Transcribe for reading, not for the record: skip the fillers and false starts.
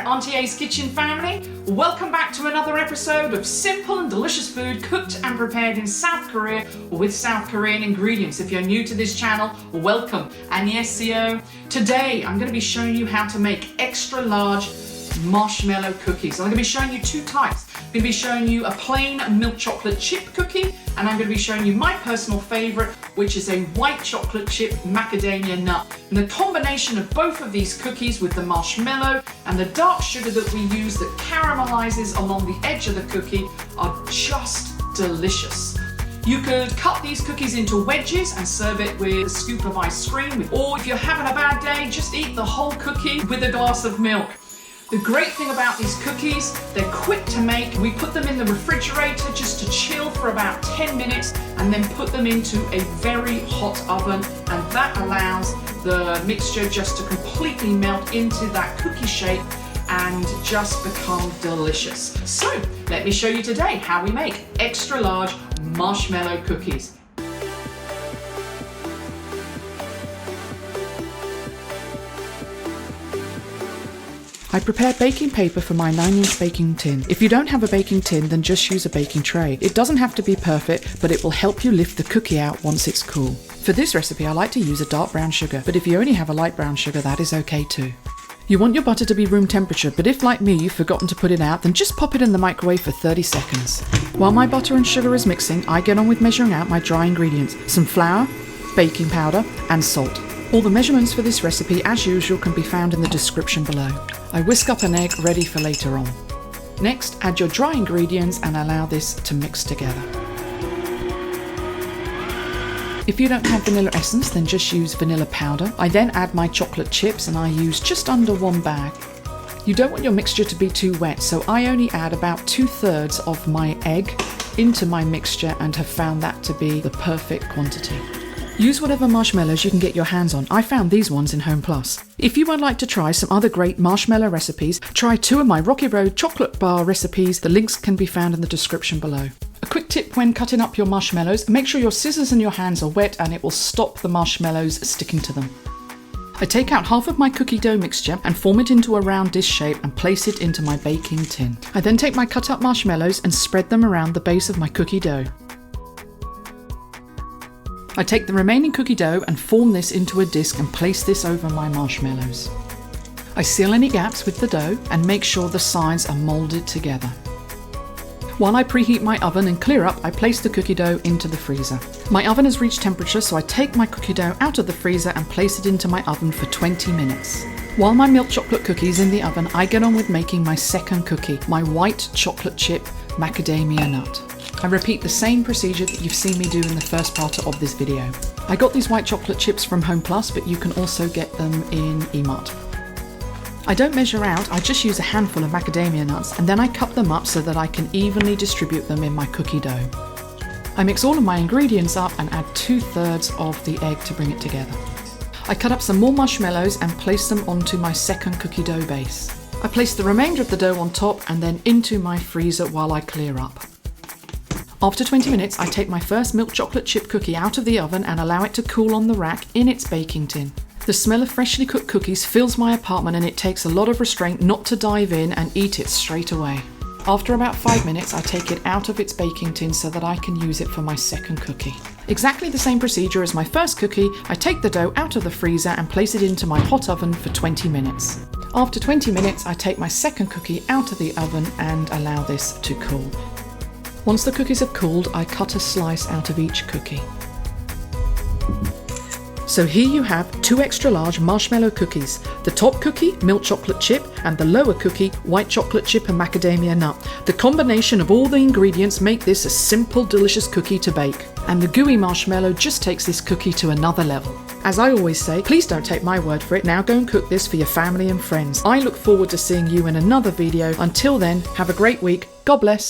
Auntie's Kitchen family, welcome back to another episode of simple and delicious food cooked and prepared in South Korea or with South Korean ingredients. If you're new to this channel, welcome. 안녕하세요. Today I'm going to be showing you how to make extra large marshmallow cookies. I'm going to be showing you two types. I'm going to be showing you a plain milk chocolate chip cookie, and I'm going to be showing you my personal favorite, which is a white chocolate chip macadamia nut. And the combination of both of these cookies with the marshmallow and the dark sugar that we use that caramelizes along the edge of the cookie are just delicious. You could cut these cookies into wedges and serve it with a scoop of ice cream, or if you're having a bad day, just eat the whole cookie with a glass of milk. The great thing about these cookies, they're quick to make. We put them in the refrigerator just to chill for about 10 minutes and then put them into a very hot oven, and that allows the mixture just to completely melt into that cookie shape and just become delicious. So let me show you today how we make extra large marshmallow cookies. I prepared baking paper for my 9-inch baking tin. If you don't have a baking tin, then just use a baking tray. It doesn't have to be perfect, but it will help you lift the cookie out once it's cool. For this recipe, I like to use a dark brown sugar, but if you only have a light brown sugar, that is okay too. You want your butter to be room temperature, but if like me, you've forgotten to put it out, then just pop it in the microwave for 30 seconds. While my butter and sugar is mixing, I get on with measuring out my dry ingredients: some flour, baking powder, and salt. All the measurements for this recipe, as usual, can be found in the description below. I whisk up an egg ready for later on. Next, add your dry ingredients and allow this to mix together. If you don't have vanilla essence, then just use vanilla powder. I then add my chocolate chips, and I use just under 1 bag. You don't want your mixture to be too wet, so I only add about 2/3 of my egg into my mixture and have found that to be the perfect quantity. Use whatever marshmallows you can get your hands on. I found these ones in Home Plus. If you would like to try some other great marshmallow recipes, try 2 of my Rocky Road chocolate bar recipes. The links can be found in the description below. A quick tip when cutting up your marshmallows: make sure your scissors and your hands are wet, and it will stop the marshmallows sticking to them. I take out half of my cookie dough mixture and form it into a round dish shape and place it into my baking tin. I then take my cut up marshmallows and spread them around the base of my cookie dough. I take the remaining cookie dough and form this into a disc and place this over my marshmallows. I seal any gaps with the dough and make sure the sides are moulded together. While I preheat my oven and clear up, I place the cookie dough into the freezer. My oven has reached temperature, so I take my cookie dough out of the freezer and place it into my oven for 20 minutes. While my milk chocolate cookie is in the oven, I get on with making my second cookie, my white chocolate chip macadamia nut. I repeat the same procedure that you've seen me do in the first part of this video. I got these white chocolate chips from Home Plus, but you can also get them in Emart. I don't measure out, I just use a handful of macadamia nuts, and then I cut them up so that I can evenly distribute them in my cookie dough. I mix all of my ingredients up and add 2/3 of the egg to bring it together. I cut up some more marshmallows and place them onto my second cookie dough base. I place the remainder of the dough on top and then into my freezer while I clear up. After 20 minutes, I take my first milk chocolate chip cookie out of the oven and allow it to cool on the rack in its baking tin. The smell of freshly cooked cookies fills my apartment, and it takes a lot of restraint not to dive in and eat it straight away. After about 5 minutes, I take it out of its baking tin so that I can use it for my second cookie. Exactly the same procedure as my first cookie, I take the dough out of the freezer and place it into my hot oven for 20 minutes. After 20 minutes, I take my second cookie out of the oven and allow this to cool. Once the cookies have cooled, I cut a slice out of each cookie. So here you have 2 extra large marshmallow cookies. The top cookie, milk chocolate chip, and the lower cookie, white chocolate chip and macadamia nut. The combination of all the ingredients make this a simple, delicious cookie to bake. And the gooey marshmallow just takes this cookie to another level. As I always say, please don't take my word for it. Now go and cook this for your family and friends. I look forward to seeing you in another video. Until then, have a great week. God bless.